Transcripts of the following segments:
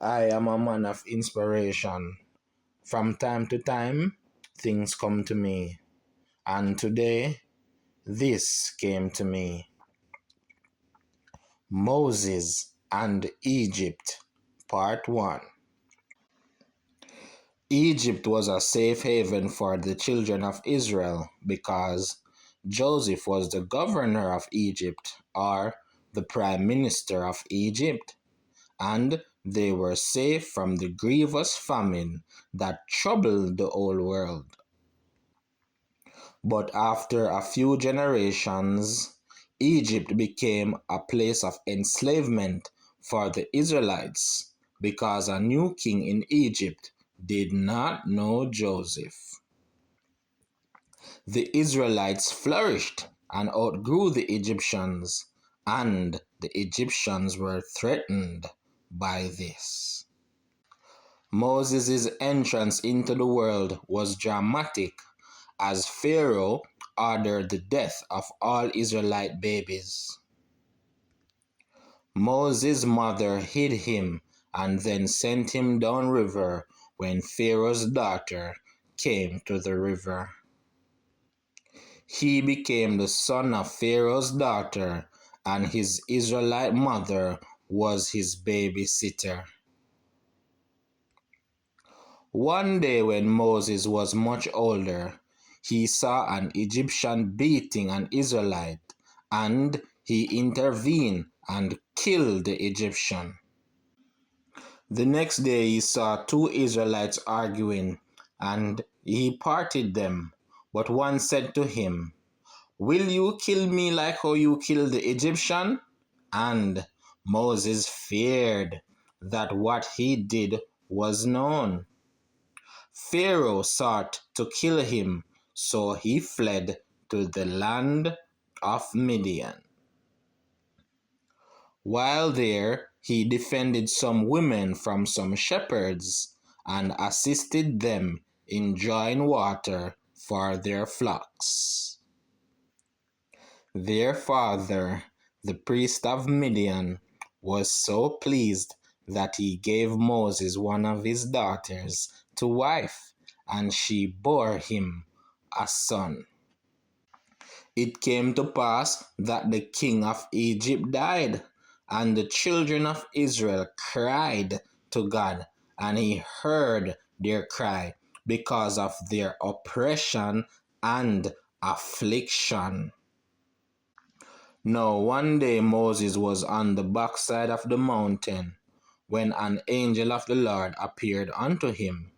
I am a man of inspiration. From time to time, things come to me. And today, this came to me. Moses and Egypt, Part 1. Egypt was a safe haven for the children of Israel because Joseph was the governor of Egypt, or the prime minister of Egypt, and they were safe from the grievous famine that troubled the whole world. But after a few generations, Egypt became a place of enslavement for the Israelites because a new king in Egypt did not know Joseph. The Israelites flourished and outgrew the Egyptians, and the Egyptians were threatened by this. Moses' entrance into the world was dramatic as Pharaoh ordered the death of all Israelite babies. Moses' mother hid him and then sent him downriver when Pharaoh's daughter came to the river. He became the son of Pharaoh's daughter, and his Israelite mother was his babysitter. One day when Moses was much older, he saw an Egyptian beating an Israelite, and he intervened and killed the Egyptian. The next day he saw two Israelites arguing, and he parted them. But one said to him, "Will you kill me like how you killed the Egyptian?" And Moses feared that what he did was known. Pharaoh sought to kill him, so he fled to the land of Midian. While there, he defended some women from some shepherds and assisted them in drawing water for their flocks. Their father, the priest of Midian, was so pleased that he gave Moses one of his daughters to wife, and she bore him a son. It came to pass that the king of Egypt died, and the children of Israel cried to God, and he heard their cry because of their oppression and affliction. Now one day Moses was on the backside of the mountain when an angel of the Lord appeared unto him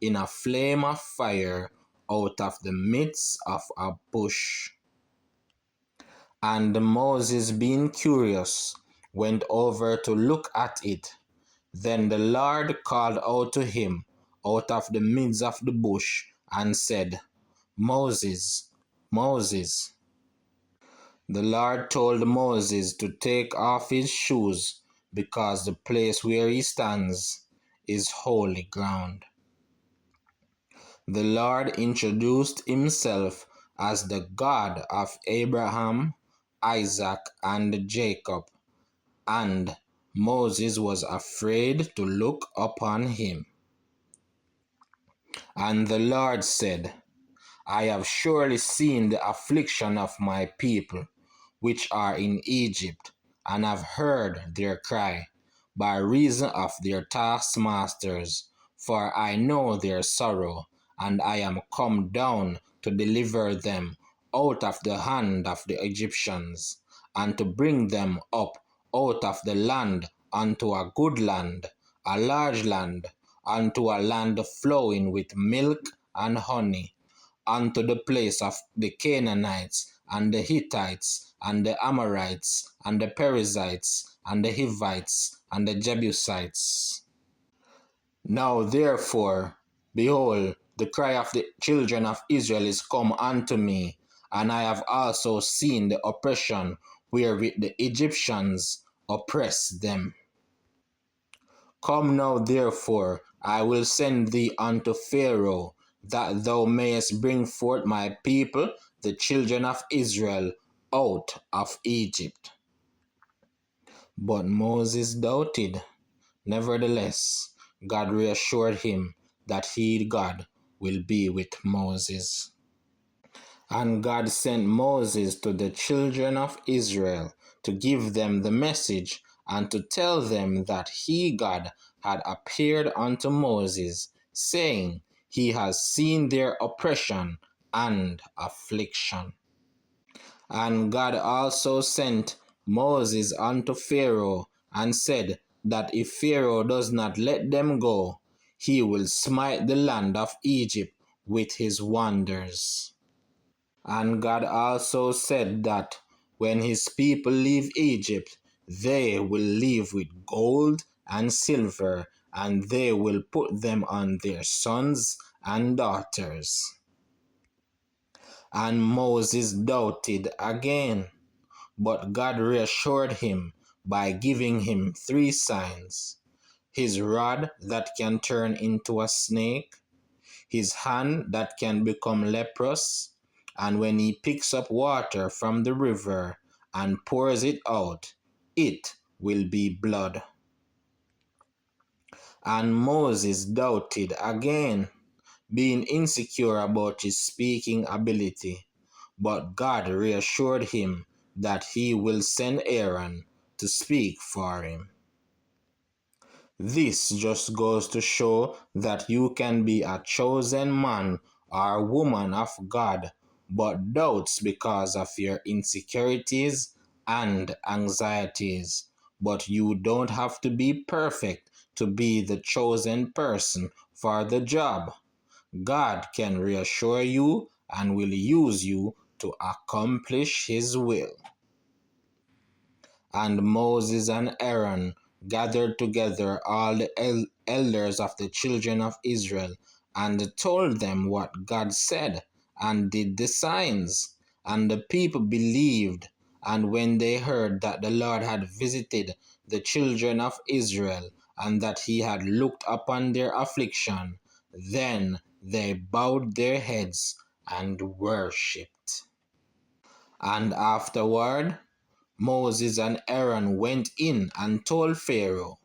in a flame of fire out of the midst of a bush. And Moses, being curious, went over to look at it. Then the Lord called out to him out of the midst of the bush and said, "Moses, Moses." The Lord told Moses to take off his shoes because the place where he stands is holy ground. The Lord introduced himself as the God of Abraham, Isaac, and Jacob, and Moses was afraid to look upon him. And the Lord said, "I have surely seen the affliction of my people, which are in Egypt, and have heard their cry, by reason of their taskmasters, for I know their sorrow, and I am come down to deliver them out of the hand of the Egyptians, and to bring them up out of the land unto a good land, a large land, unto a land flowing with milk and honey, unto the place of the Canaanites, and the Hittites, and the Amorites, and the Perizzites, and the Hivites, and the Jebusites. Now therefore, behold, the cry of the children of Israel is come unto me, and I have also seen the oppression wherewith the Egyptians oppress them. Come now therefore, I will send thee unto Pharaoh, that thou mayest bring forth my people, the children of Israel, out of Egypt. But Moses doubted, Nevertheless, God reassured him that he, God, will be with Moses. And God sent Moses to the children of Israel to give them the message and to tell them that he, God, had appeared unto Moses, saying, He has seen their oppression and affliction. And God also sent Moses unto Pharaoh and said that if Pharaoh does not let them go, he will smite the land of Egypt with his wonders. And God also said that when his people leave Egypt, they will leave with gold and silver, and they will put them on their sons and daughters. And Moses doubted again, but God reassured him by giving him 3 signs: his rod that can turn into a snake, his hand that can become leprous, and when he picks up water from the river and pours it out, it will be blood. And Moses doubted again, being insecure about his speaking ability, but God reassured him that he will send Aaron to speak for him. This just goes to show that you can be a chosen man or woman of God, but doubts because of your insecurities and anxieties. But you don't have to be perfect to be the chosen person for the job. God can reassure you and will use you to accomplish His will. And Moses and Aaron gathered together all the elders of the children of Israel and told them what God said and did the signs. And the people believed. And when they heard that the Lord had visited the children of Israel and that he had looked upon their affliction, then they bowed their heads and worshipped. And afterward, Moses and Aaron went in and told Pharaoh,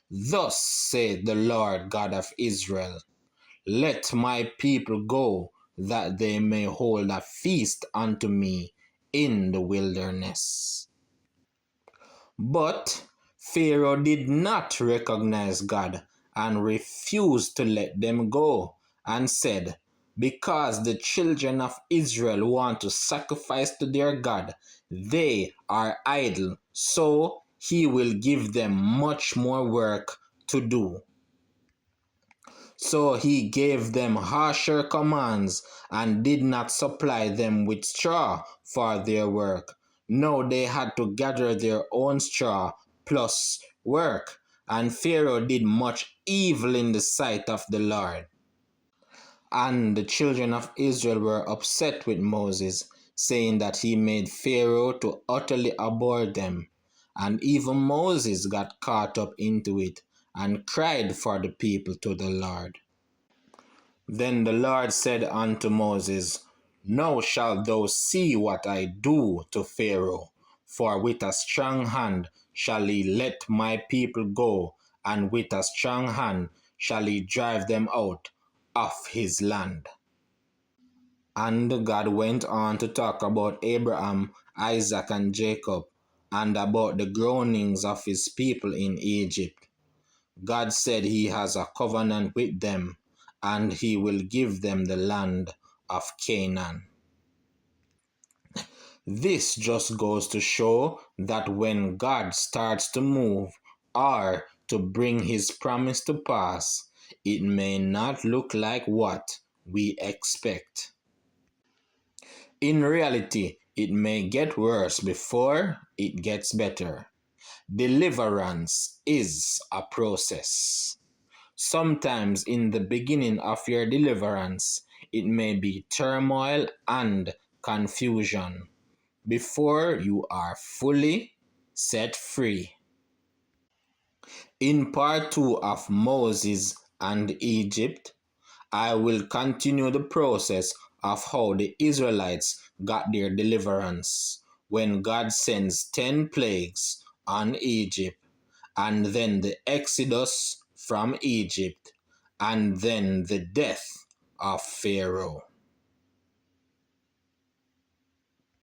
Thus saith the Lord God of Israel, Let my people go, that they may hold a feast unto me in the wilderness. But Pharaoh did not recognize God and refused to let them go, and said, Because the children of Israel want to sacrifice to their God, they are idle, so he will give them much more work to do. So he gave them harsher commands and did not supply them with straw for their work. No, they had to gather their own straw plus work. And Pharaoh did much evil in the sight of the Lord. And the children of Israel were upset with Moses, saying that he made Pharaoh to utterly abhor them. And even Moses got caught up into it and cried for the people to the Lord. Then the Lord said unto Moses, Now shalt thou see what I do to Pharaoh, for with a strong hand shall he let my people go, and with a strong hand shall he drive them out of his land. And God went on to talk about Abraham, Isaac, and Jacob, and about the groanings of his people in Egypt. God said he has a covenant with them, and he will give them the land of Canaan. This just goes to show that when God starts to move or to bring his promise to pass, it may not look like what we expect. In reality, it may get worse before it gets better. Deliverance is a process. Sometimes in the beginning of your deliverance, it may be turmoil and confusion before you are fully set free. In part 2 of Moses and Egypt, I will continue the process of how the Israelites got their deliverance when God sends 10 plagues on Egypt, and then the exodus from Egypt, and then the death of Pharaoh.